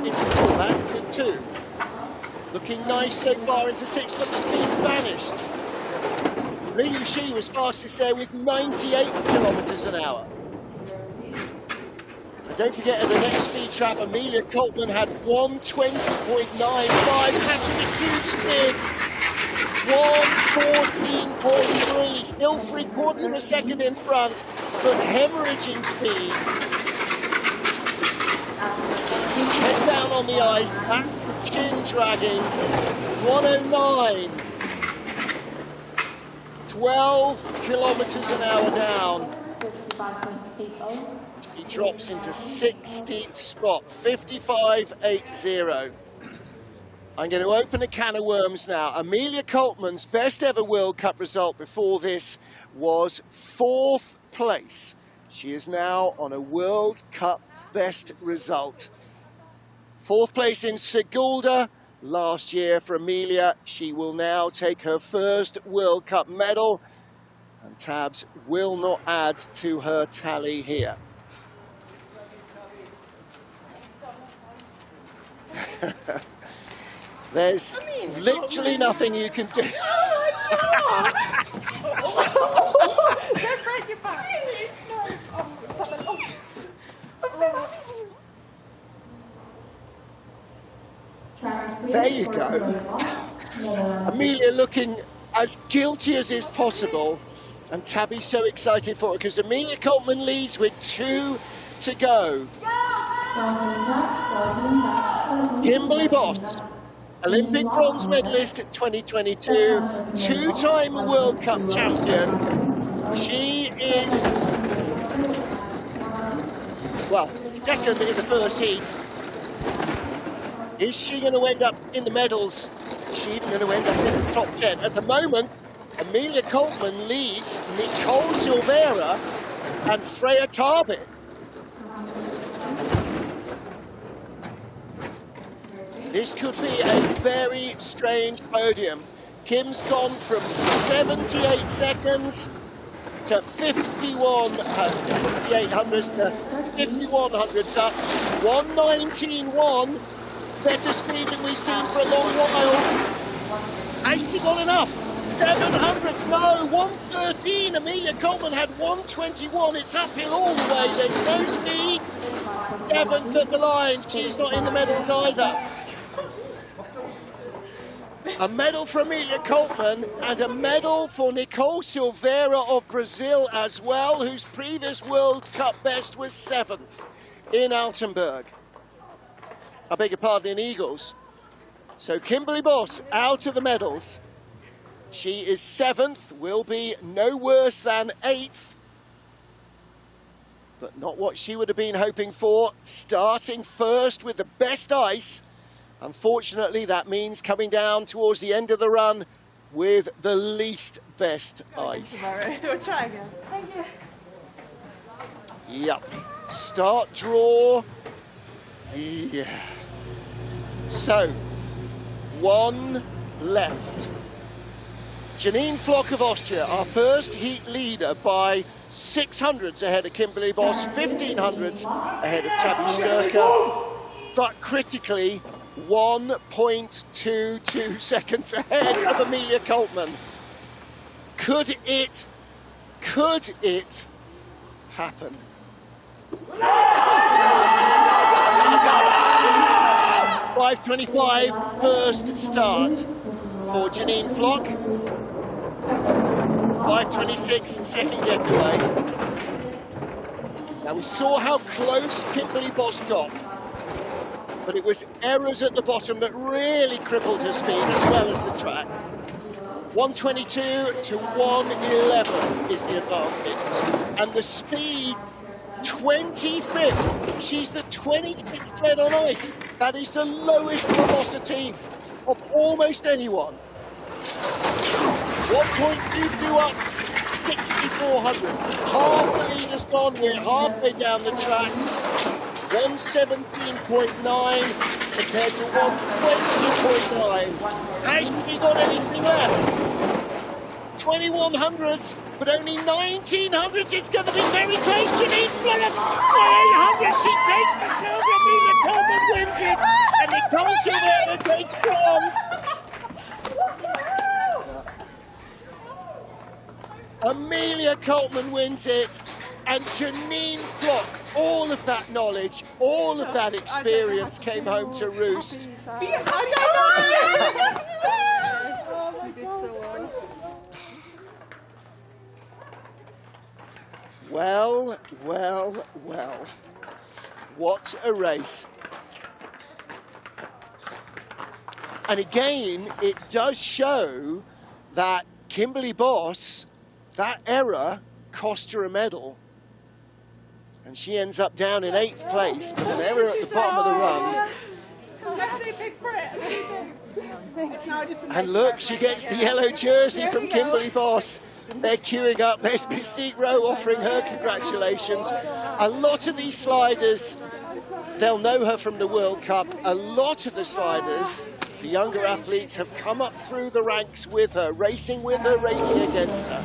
into 4, that's good too. Looking nice so far into 6, but the speed's vanished. Li Yuxi was fastest there with 98 kilometers an hour. And don't forget, at the next speed trap, Amelia Coltman had 120.95, catching a huge speed. 114.3, still 3/4 of a second in front, but hemorrhaging speed. Head down on the ice, back chin dragging, 109. 12 kilometers an hour down. She drops into 16th spot, 55.80. I'm going to open a can of worms now. Amelia Coltman's best ever World Cup result before this was 4th place. She is now on a World Cup best result. 4th place in Sigulda last year for Amelia. She will now take her first World Cup medal, and Tabs will not add to her tally here. There's literally nothing you can do.
Don't break your back. No. I'm so happy.
There you go. Amelia looking as guilty as is possible And Tabby's so excited for it because Amelia Coltman leads with 2 to go. Kimberly Boss, Olympic bronze medalist at 2022, 2-time World Cup champion. She is, well, second in the first heat. Is she going to end up in the medals? Is she even going to end up in the top 10? At the moment, Amelia Coltman leads Nicole Silveira and Freya Tarbit. This could be a very strange podium. Kim's gone from 78 seconds to 58 hundredths to 51 hundredths up. 1:19.1, better speed than we've seen for a long while. Has she got enough? 7 hundredths, no, 1:13. Amelia Coltman had 1:21. It's uphill all the way. There's no speed. 7th at the line. She's not in the medals either. A medal for Amelia Coltman and a medal for Nicole Silveira of Brazil as well, whose previous World Cup best was 7th in Altenburg. I beg your pardon, in Eagles. So Kimberly Boss out of the medals. She is 7th, will be no worse than 8th. But not what she would have been hoping for. Starting first with the best ice. Unfortunately, that means coming down towards the end of the run with the least best ice.
We'll try again. Thank you.
Yep. Start draw. Yeah. So, 1 left. Janine Flock of Austria, our first heat leader by 600ths ahead of Kimberly Boss, 1500ths ahead of Tabby Sturker, but critically 1.22 seconds ahead of Amelia Coltman. Could it happen? 5:25 first start for Janine Flock. 5:26 second getaway. Now we saw how close Kimberly Boss got, but it was errors at the bottom that really crippled her speed as well as the track. 1:22 to 1:11 is the advantage. And the speed, 25th. She's the 26th sled on ice. That is the lowest velocity of almost anyone. 1.22 up, 6,400. Half the leader's gone, we're halfway down the track. 117.9 compared to 120.9. Has she got anything left? 2100s, but only 1900s. It's going to be very close. Janine Flock, 900. She takes the silver. Amelia Coltman wins it, and Nicole Silveira takes bronze. Amelia Coltman wins it, and Janine Flock, all of that knowledge, all of that experience came home to roost. Well, well, well. What a race. And again, it does show that Kimberly Boss, that error cost her a medal. And she ends up down in 8th place, but an error at the bottom of the run.
That's too big for it.
And look, she gets the yellow jersey from Kimberly Boss. They're queuing up. There's Mystique Rowe offering her congratulations. A lot of these sliders, they'll know her from the World Cup. A lot of the sliders, the younger athletes, have come up through the ranks with her, racing against her.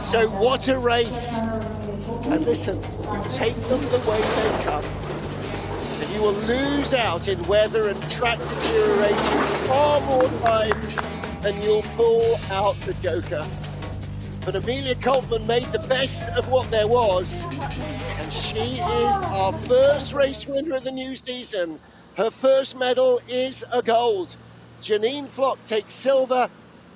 So what a race. And listen, take them the way they come. And you will lose out in weather and track deterioration far more time than you'll pull out the joker. But Amelia Coltman made the best of what there was. And she is our first race winner of the new season. Her first medal is a gold. Janine Flock takes silver.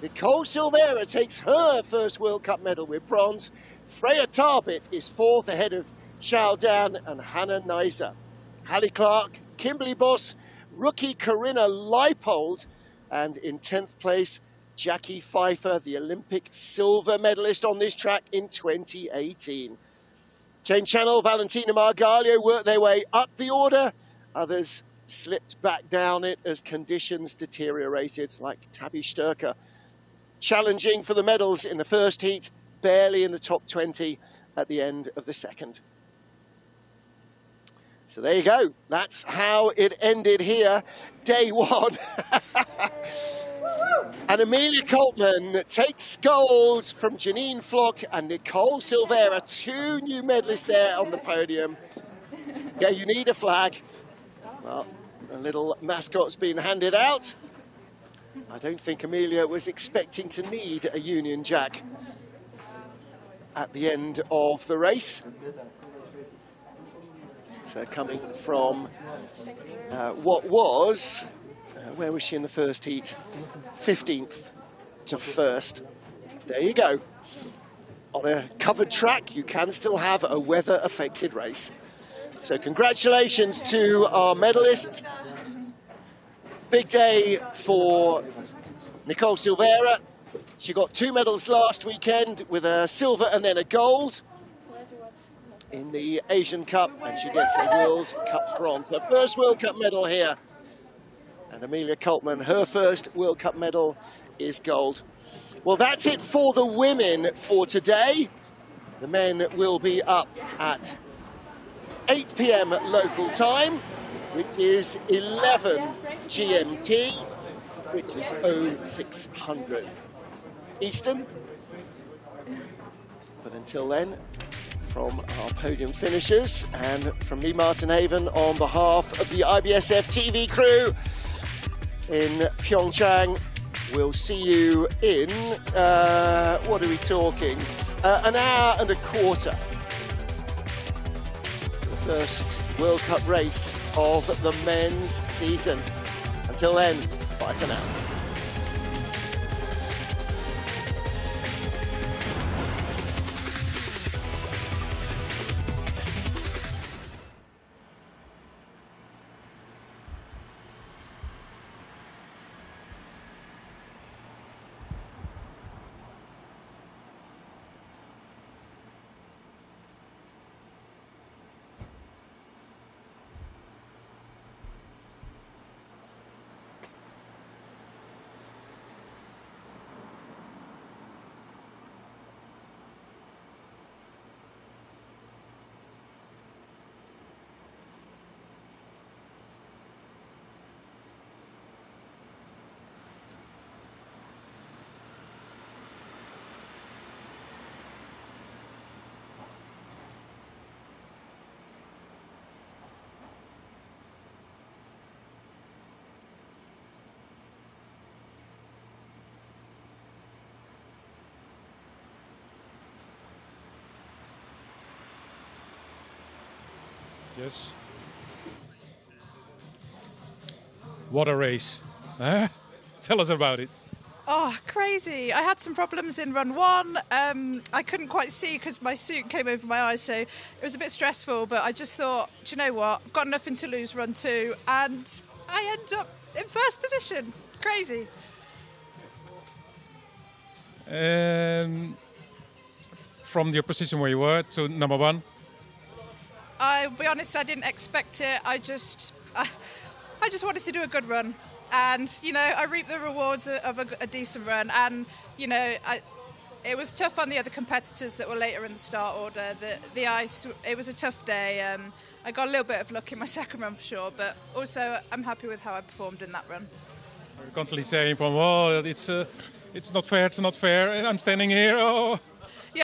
Nicole Silvera takes her first World Cup medal with bronze. Freya Tarbit is fourth ahead of Xiao Dan and Hannah Neiser. Hallie Clark, Kimberly Boss, rookie Corinna Leipold, and in 10th place, Jackie Pfeiffer, the Olympic silver medalist on this track in 2018. Jane Channel, Valentina Margalio worked their way up the order. Others slipped back down it as conditions deteriorated, like Tabby Sturker. Challenging for the medals in the first heat, barely in the top 20 at the end of the second. So there you go. That's how it ended here, day one. And Amelia Coltman takes gold from Janine Flock and Nicole Silvera, two new medalists there on the podium. Yeah, you need a flag. Well, a little mascot's been handed out. I don't think Amelia was expecting to need a Union Jack at the end of the race. So coming from what was, where was she in the first heat? 15th to first. There you go. On a covered track, you can still have a weather-affected race. So congratulations to our medalists. Big day for Nicole Silvera. She got 2 medals last weekend with a silver and then a gold in the Asian Cup, and she gets a World Cup bronze. Her first World Cup medal here. And Amelia Coltman, her first World Cup medal is gold. Well, that's it for the women for today. The men will be up at 8 p.m. local time, which is 11 GMT, which is 0600 Eastern. But until then, from our podium finishers and from me, Martin Haven, on behalf of the IBSF TV crew in PyeongChang, we'll see you in, what are we talking? An hour and a quarter. The first World Cup race of the men's season. Until then, bye for now.
Yes. What a race. Tell us about it.
Oh, crazy. I had some problems in run 1. I couldn't quite see because my suit came over my eyes, so it was a bit stressful, but I just thought, do you know what? I've got nothing to lose run 2, and I end up in first position. Crazy.
From your position where you were to number 1?
I'll be honest, I didn't expect it. I just wanted to do a good run. And, you know, I reaped the rewards of a decent run. And, you know, it was tough on the other competitors that were later in the start order. The ice, it was a tough day. I got a little bit of luck in my second run for sure, but also I'm happy with how I performed in that run.
You're constantly saying from, oh, it's not fair, and I'm standing here, oh.